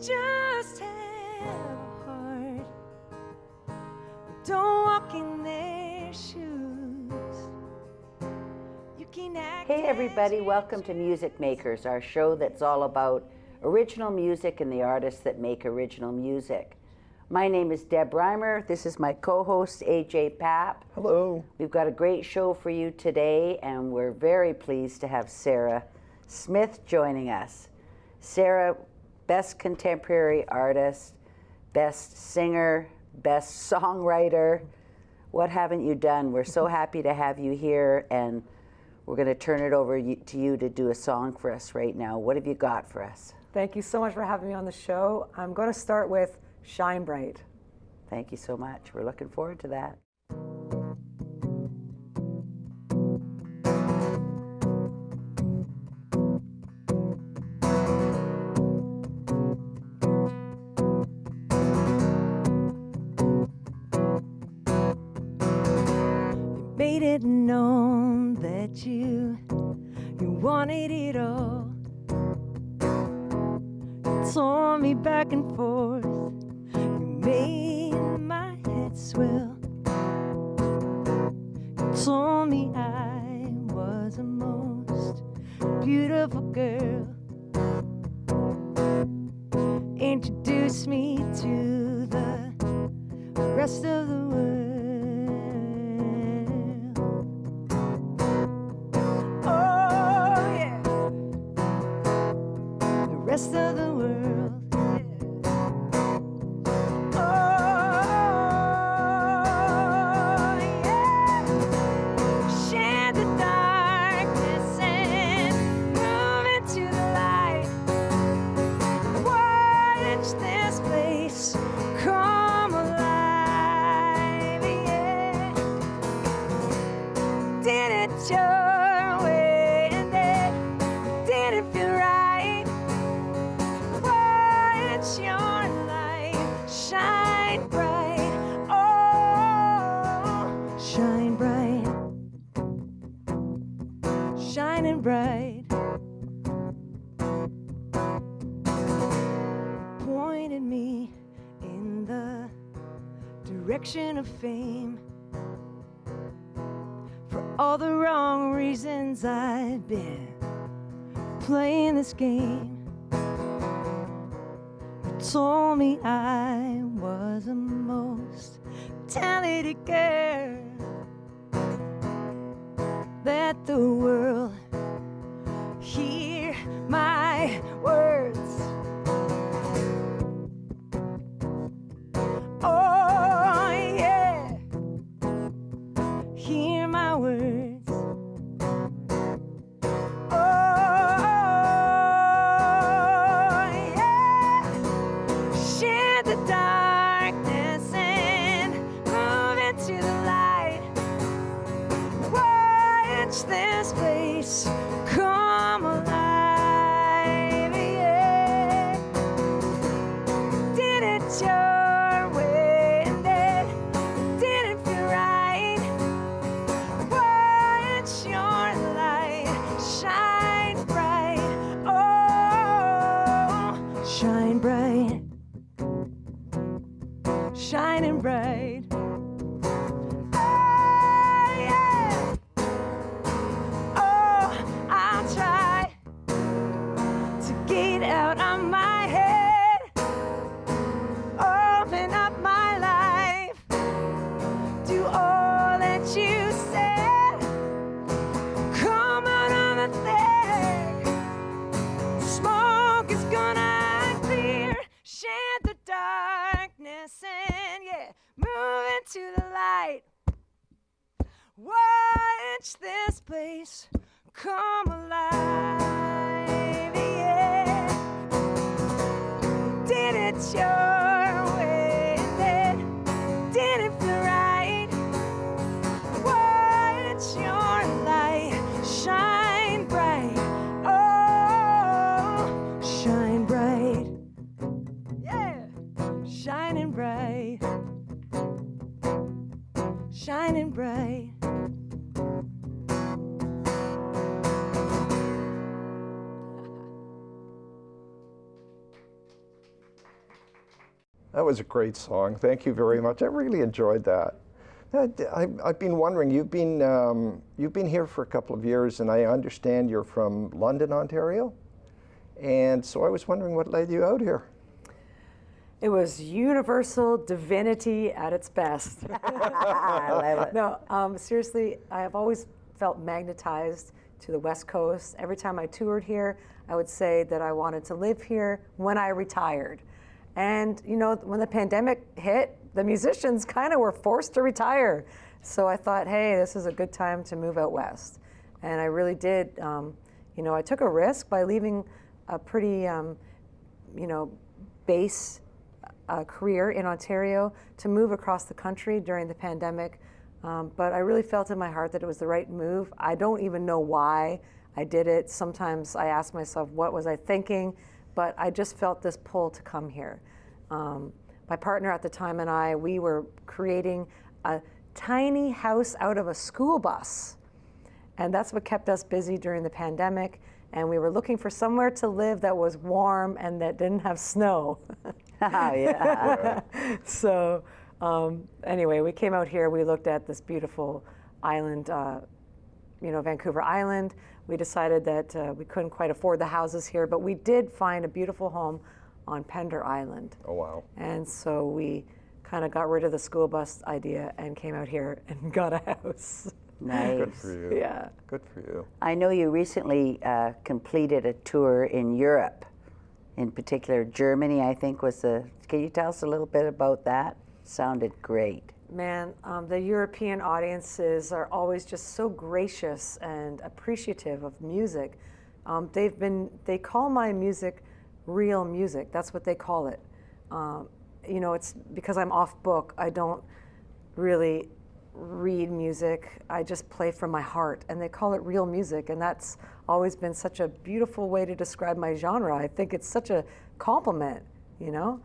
just have a heart, but don't walk in their shoes. You can act. Hey everybody, welcome to Music Makers, our show that's all about original music and the artists that make original music. My name is Deb Reimer. This is my co-host, AJ Papp. Hello. We've got a great show for you today, and we're very pleased to have Sarah Smith joining us. Sarah, best contemporary artist, best singer, best songwriter. What haven't you done? We're so happy to have you here, and we're going to turn it over to you to do a song for us right now. What have you got for us? Thank you so much for having me on the show. I'm going to start with Shine Bright. Thank you so much. We're looking forward to that. You made it known that you wanted it all. You tore me back and forth. You made my head swell. You told me I was the most beautiful girl. Introduced me to the rest of the world. Oh yeah, the rest of the world. Shining bright, pointed me in the direction of fame. For all the wrong reasons I'd been playing this game. You told me I was the most talented girl that the world hear my words. Oh yeah, hear my words. Oh yeah, share the darkness and move into the light. Watch this place come alive, yeah. Did it your way and it didn't feel right. Watch your light shine bright, oh, shine bright, shining bright. Out on my head, open up my life, do all that you said, come out on the thick, smoke is gonna clear, shed the darkness and yeah, move into the light. Watch this place come alive, yeah. Did it your way and it didn't feel right. Watch your light shine bright, oh, shine bright, yeah, shining bright, shining bright. That was a great song. Thank you very much. I really enjoyed that. I've been wondering, you've been here for a couple of years, and I understand you're from London, Ontario. And so I was wondering what led you out here. It was universal divinity at its best. I love it. No, seriously, I have always felt magnetized to the West Coast. Every time I toured here, I would say that I wanted to live here when I retired. And you know, when the pandemic hit, the musicians kind of were forced to retire. So I thought, hey, this is a good time to move out west. And I really did. You know, I took a risk by leaving a pretty, you know, base career in Ontario to move across the country during the pandemic. But I really felt in my heart that it was the right move. I don't even know why I did it. Sometimes I ask myself, what was I thinking? But I just felt this pull to come here. My partner at the time and I, we were creating a tiny house out of a school bus. And that's what kept us busy during the pandemic. And we were looking for somewhere to live that was warm and that didn't have snow. Oh, yeah. So anyway, we came out here, we looked at this beautiful island, you know, Vancouver Island. We decided that we couldn't quite afford the houses here, but we did find a beautiful home on Pender Island. Oh, wow. And so we kind of got rid of the school bus idea and came out here and got a house. Nice. Good for you. Yeah. Good for you. I know you recently completed a tour in Europe, in particular Germany, I think was the, can you tell us a little bit about that? Sounded great. Man, the European audiences are always just so gracious and appreciative of music. They call my music real music. That's what they call it. You know, it's because I'm off book, I don't really read music. I just play from my heart, and they call it real music, and that's always been such a beautiful way to describe my genre. I think it's such a compliment, you know?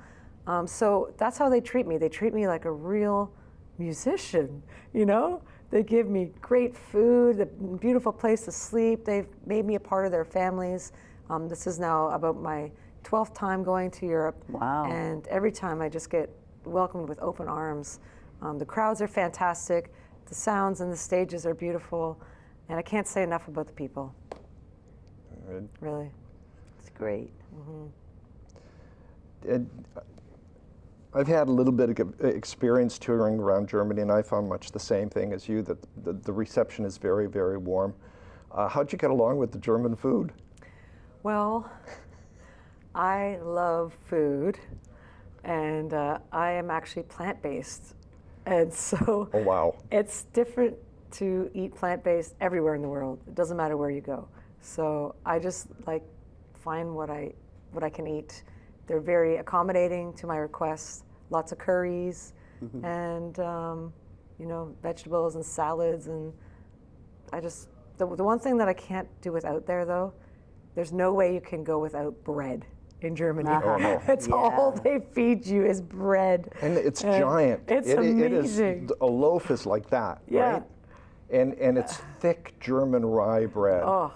So that's how they treat me. They treat me like a real musician, you know? They give me great food, a beautiful place to sleep. They've made me a part of their families. This is now about my 12th time going to Europe. Wow. And every time I just get welcomed with open arms. The crowds are fantastic. The sounds and the stages are beautiful. And I can't say enough about the people. Good. Really. It's great. I've had a little bit of experience touring around Germany, and I found much the same thing as you, that the reception is very, very warm. How'd you get along with the German food? Well, I love food, and I am actually plant-based. And so Oh, wow. it's different to eat plant-based everywhere in the world. It doesn't matter where you go. So I just like find what I can eat. They're very accommodating to my requests. Lots of curries and you know, vegetables and salads, and I just the one thing that I can't do without there though, there's no way you can go without bread in Germany. Oh, no. It's all they feed you is bread. And it's giant. It's It amazing. is, a loaf is like that, Yeah. right? And it's thick German rye bread. Oh.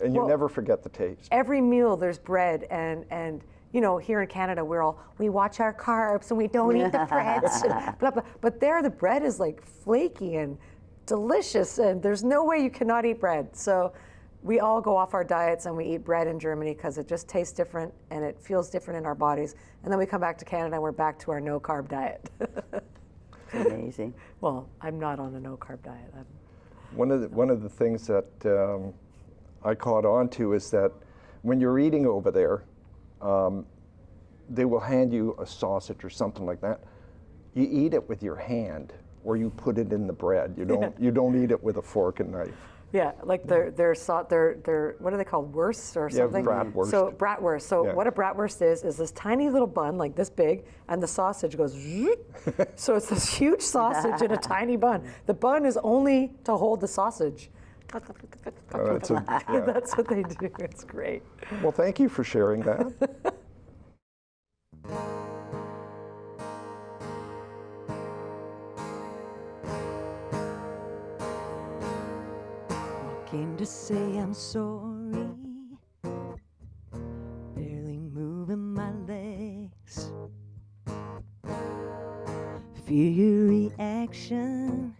And you Well, never forget the taste. Every meal there's bread, and you know, here in Canada we watch our carbs and we don't eat the breads and blah blah. But there the bread is like flaky and delicious, and there's no way you cannot eat bread. So we all go off our diets and we eat bread in Germany because it just tastes different and it feels different in our bodies. And then we come back to Canada and we're back to our no carb diet. It's amazing. Well, I'm not on a no carb diet. One of the things that I caught on to is that when you're eating over there, they will hand you a sausage or something like that. You eat it with your hand, or you put it in the bread. You don't eat it with a fork and knife. Yeah, like they're what are they called, wursts or something? bratwurst. So bratwurst. So Yeah. what a bratwurst is this tiny little bun like this big, and the sausage goes. So it's this huge sausage in a tiny bun. The bun is only to hold the sausage. That's yeah. That's what they do. It's great. Well, thank you for sharing that. Came to say I'm sorry, barely moving my legs. Feel your reaction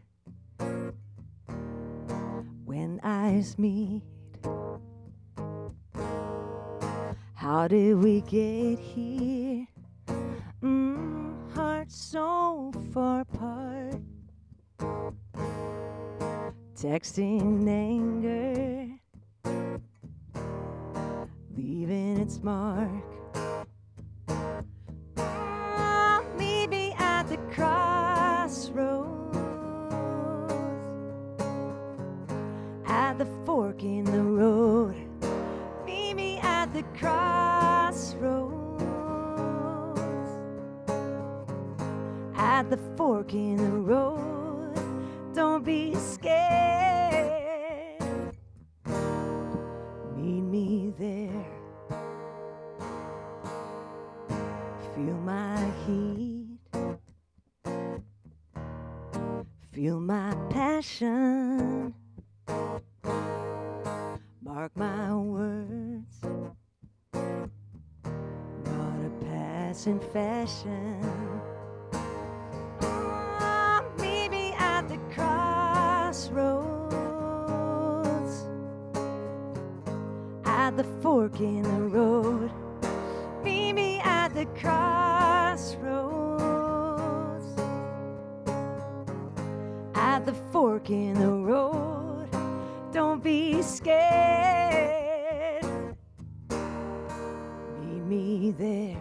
when eyes meet. How did we get here? Hearts so far apart. Texting anger, leaving its mark. Meet me at the crossroads, at the fork in the road. Meet me at the crossroads, at the fork in the road. Don't be scared. Meet me there. Feel my heat. Feel my passion. Mark my words. Not a passing fashion. Crossroads, at the fork in the road. Meet me at the crossroads, at the fork in the road. Don't be scared. Meet me there.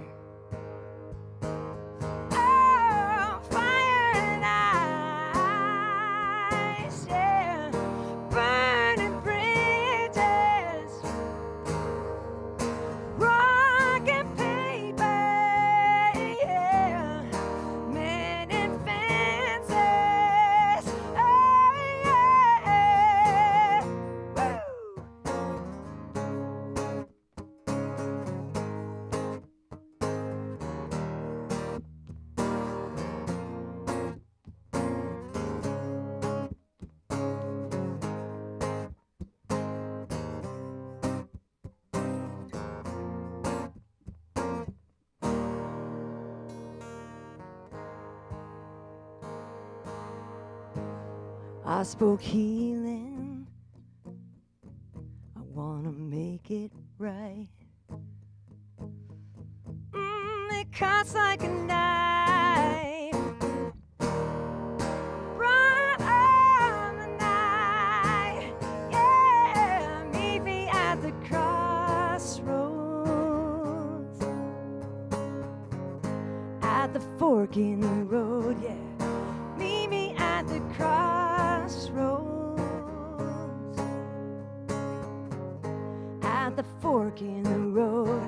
I spoke healing. I wanna make it right. It cuts like a knife. Right on the night. Yeah, meet me at the crossroads, at the fork in the road. Yeah, meet me at the crossroads, at the fork in the road.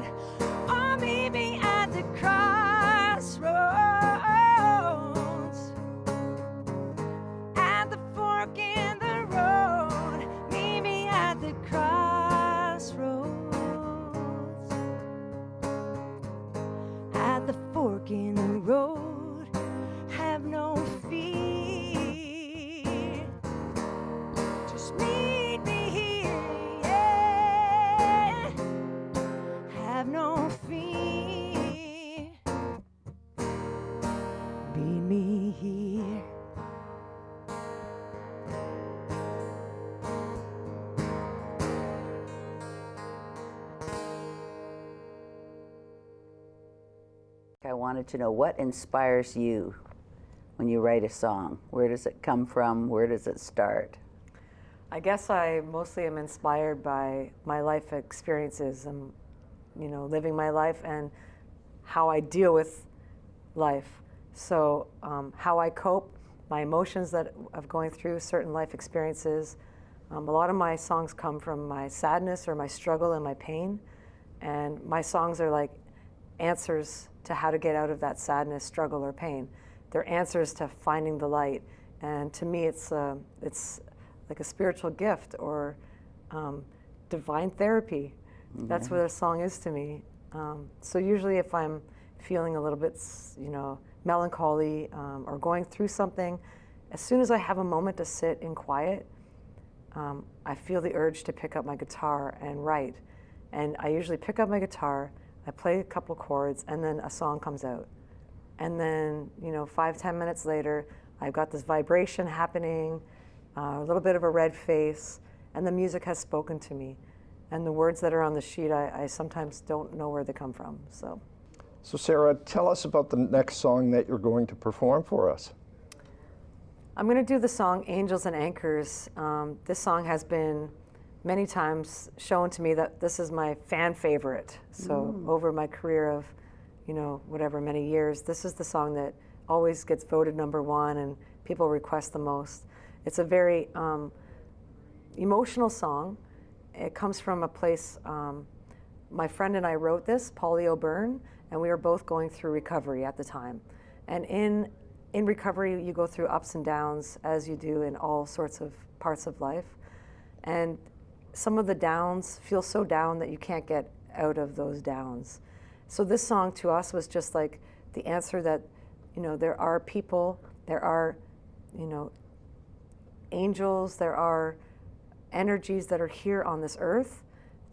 Oh, meet me at the crossroads, at the fork in the road. Meet me at the crossroads, at the fork in the road. Have no fear, just meet me here, yeah. Have no fear, meet me here. I wanted to know what inspires you when you write a song. Where does it come from? Where does it start? I guess I mostly am inspired by my life experiences and, living my life and how I deal with life. So how I cope, my emotions of going through certain life experiences. A lot of my songs come from my sadness or my struggle and my pain. And my songs are like answers to how to get out of that sadness, struggle, or pain. They're answers to finding the light. And to me, it's like a spiritual gift or divine therapy. Mm-hmm. That's what a song is to me. So usually if I'm feeling a little bit, melancholy or going through something, as soon as I have a moment to sit in quiet, I feel the urge to pick up my guitar and write. And I usually pick up my guitar, I play a couple chords, and then a song comes out. And then, 5-10 minutes later, I've got this vibration happening, a little bit of a red face, and the music has spoken to me. And the words that are on the sheet, I sometimes don't know where they come from. So Sarah, tell us about the next song that you're going to perform for us. I'm going to do the song Angels and Anchors. This song has been many times shown to me that this is my fan favorite. So over my career of, many years, this is the song that always gets voted #1 and people request the most. It's a very emotional song. It comes from a place, my friend and I wrote this, Polly O'Byrne, and we were both going through recovery at the time. And in recovery, you go through ups and downs, as you do in all sorts of parts of life. And some of the downs feel so down that you can't get out of those downs. So this song to us was just like the answer that, there are people, there are, angels, there are energies that are here on this earth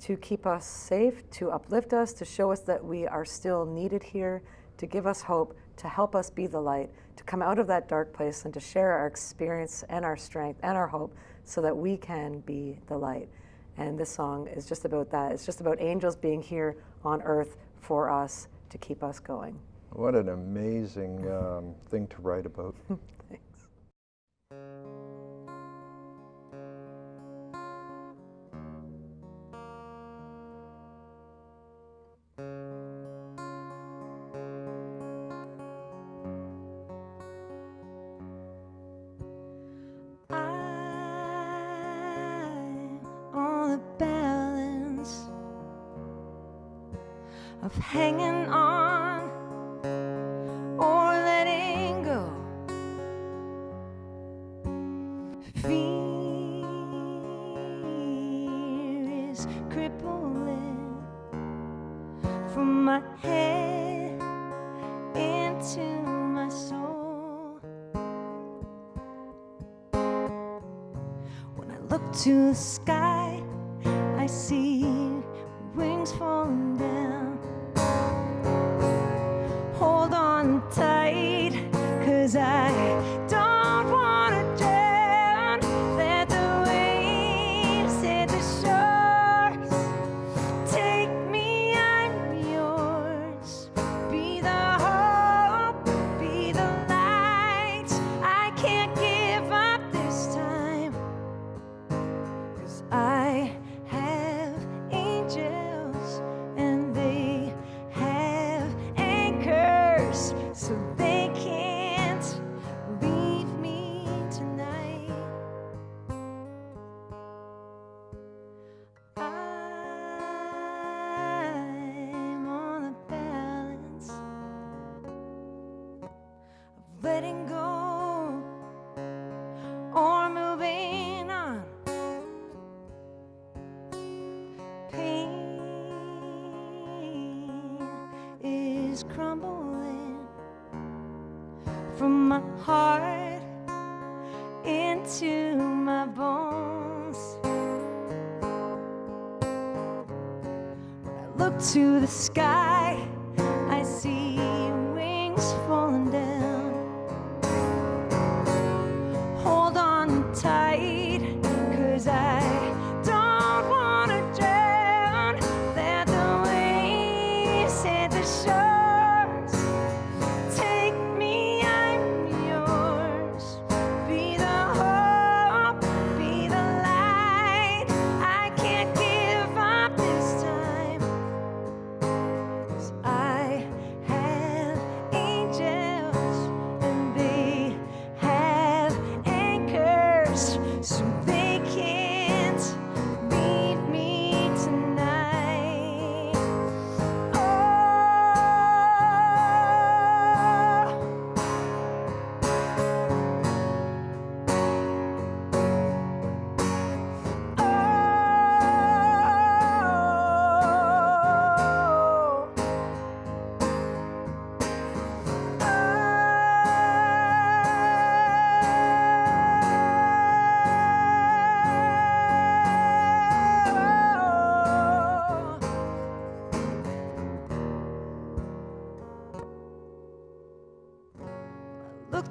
to keep us safe, to uplift us, to show us that we are still needed here, to give us hope, to help us be the light, to come out of that dark place and to share our experience and our strength and our hope so that we can be the light. And this song is just about that. It's just about angels being here on earth for us to keep us going. What an amazing thing to write about. Thanks. Of hanging on or letting go. Fear is crippling from my head into my soul. When I look to the sky, I see wings falling down. Hold on tight, 'cause I don't wanna drown. Let the waves hit the shores. Take me, I'm yours. Be the hope, be the light. I can't give up this time, 'cause I have angels and they have anchors, so they can't leave me tonight. I'm on the balance of letting go or moving on. Pain is crumbling from my heart into my bones. When I look to the sky, I see wings falling down. Hold on tight, 'cause I don't wanna drown. Let the waves hit the shores. Take me, I'm yours. Be the hope, be the light. I can't give up this time,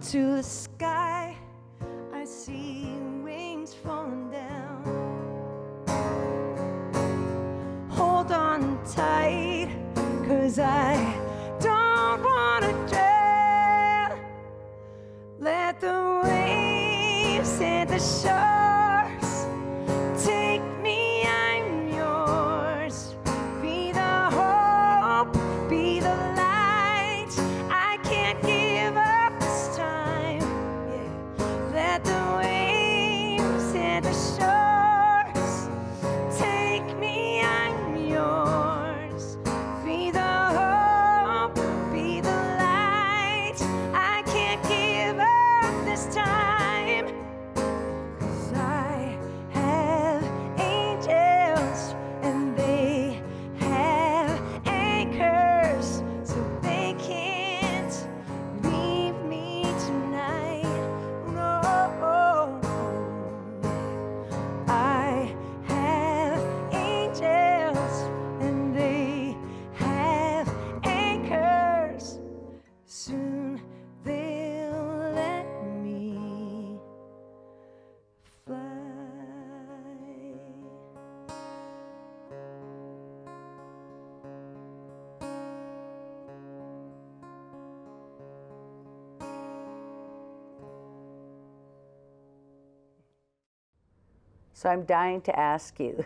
to the sky, I see wings falling down. Hold on tight, 'cause I don't wanna drown. Let the waves and the shores take me, I'm yours. Be the hope, be the light. I can't give up this time. Yeah. Let the waves and the shores take me, I'm yours. Be the hope, be the light. I can't give up this time. 'Cause I have angels and they have anchors, so they can't leave me tonight. No, I have angels and they have anchors. Soon they'll let me fly. So I'm dying to ask you,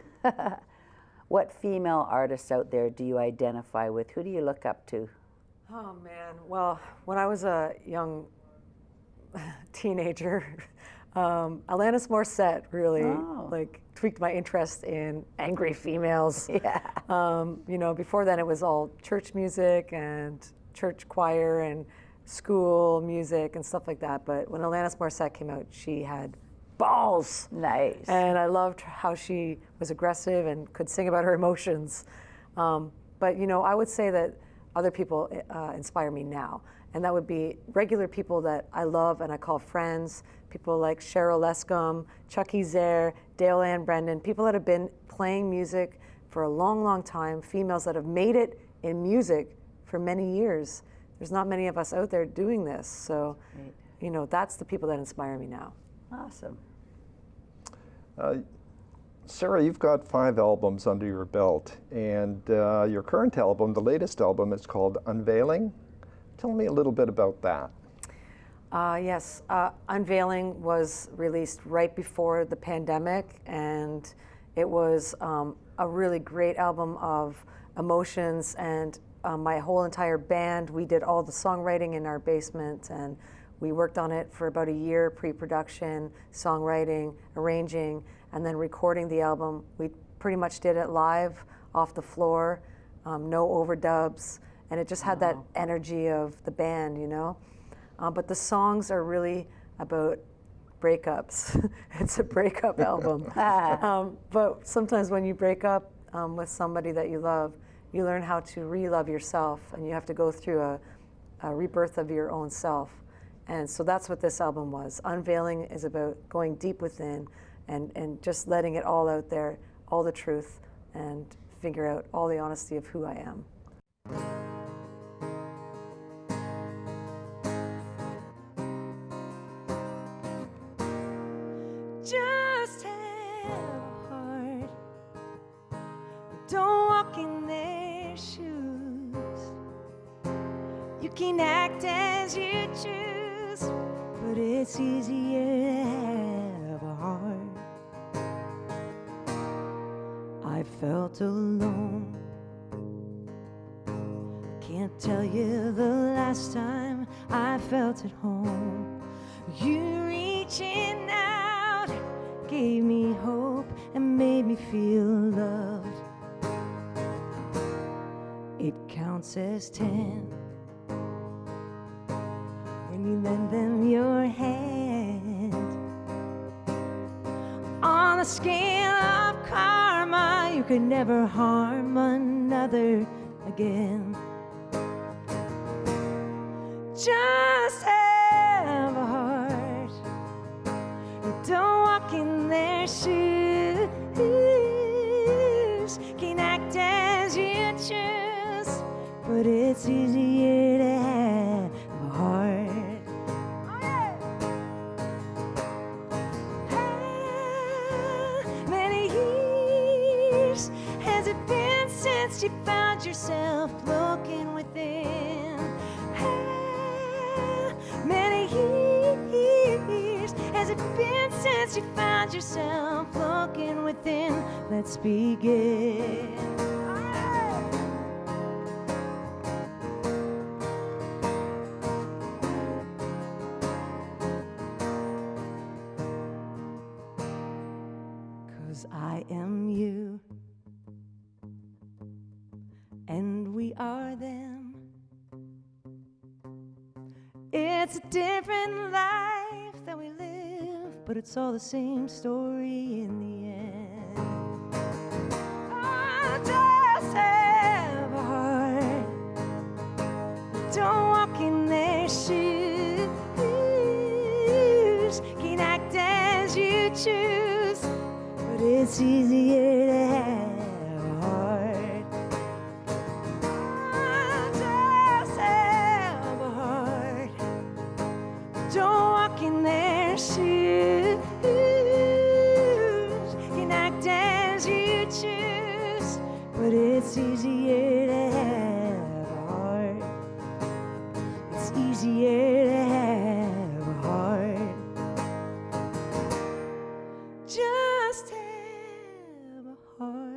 what female artists out there do you identify with? Who do you look up to? Oh man, well, when I was a young teenager, Alanis Morissette really like tweaked my interest in angry females. Yeah. You know, before then it was all church music and church choir and school music and stuff like that. But when Alanis Morissette came out, she had balls. Nice. And I loved how she was aggressive and could sing about her emotions. But you know, I would say that other people inspire me now, and that would be regular people that I love and I call friends. People like Cheryl Lescombe, Chucky Zare, Dale Ann Brendan, people that have been playing music for a long, long time, females that have made it in music for many years. There's not many of us out there doing this, so you know, that's the people that inspire me now. Awesome. Sarah, you've got 5 albums under your belt, and your current album, the latest album, is called Unveiling. Tell me a little bit about that. Yes, Unveiling was released right before the pandemic, and it was a really great album of emotions, and my whole entire band, we did all the songwriting in our basement, and we worked on it for about a year, pre-production, songwriting, arranging, and then recording the album. We pretty much did it live, off the floor, no overdubs, and it just had that energy of the band, you know? But the songs are really about breakups. It's a breakup album. But sometimes when you break up with somebody that you love, you learn how to re-love yourself, and you have to go through a rebirth of your own self. And so that's what this album was. Unveiling is about going deep within and just letting it all out there, all the truth, and figure out all the honesty of who I am. Just have a heart. Don't walk in their shoes. You can act as you choose, but it's easier to have a heart. I felt alone. Can't tell you the last time I felt at home. You reaching out gave me hope and made me feel loved. It counts as 10 when you lend them your hand. On the scale of karma, you could never harm another again. Just have a heart. Don't walk in their shoes. Can't act as you choose, but it's easier to have a heart. Oh, yeah. Has it been since you found yourself looking within? Many years. Has it been since you found yourself looking within? Let's begin. 'Cause I am you, and we are them. It's a different life that we live, but it's all the same story in the end. Oh, just have a heart. Don't walk in their shoes. Can't act as you choose, but it's easier to have a heart. Just have a heart. Don't walk in their shoes. Can act as you choose, but it's easier to have a heart. It's easier to have a heart. Just have a heart.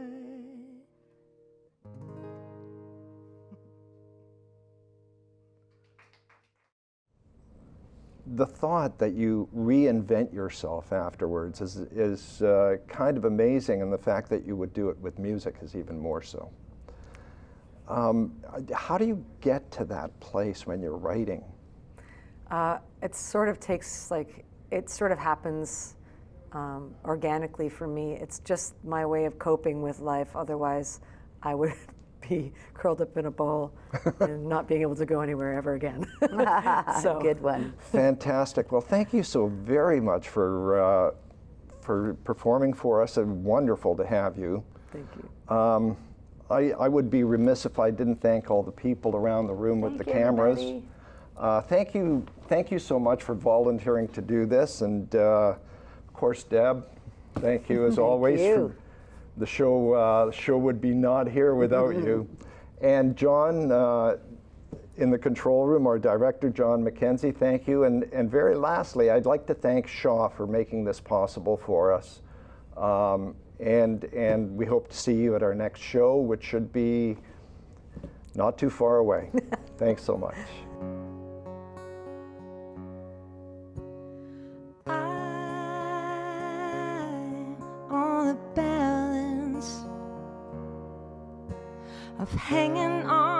The thought that you reinvent yourself afterwards is kind of amazing, and the fact that you would do it with music is even more so. How do you get to that place when you're writing? It sort of takes, it sort of happens organically for me. It's just my way of coping with life. Otherwise, I would be curled up in a ball and not being able to go anywhere ever again. So. Good one. Fantastic. Well, thank you so very much for performing for us. It's wonderful to have you. Thank you. I would be remiss if I didn't thank all the people around the room with the cameras. Thank you so much for volunteering to do this, and of course, Deb, thank you as always. you. The show would be not here without you. And John, in the control room, our director, John McKenzie, thank you. And very lastly, I'd like to thank Shaw for making this possible for us. And we hope to see you at our next show, which should be not too far away. Thanks so much. I'm on the balance of hanging on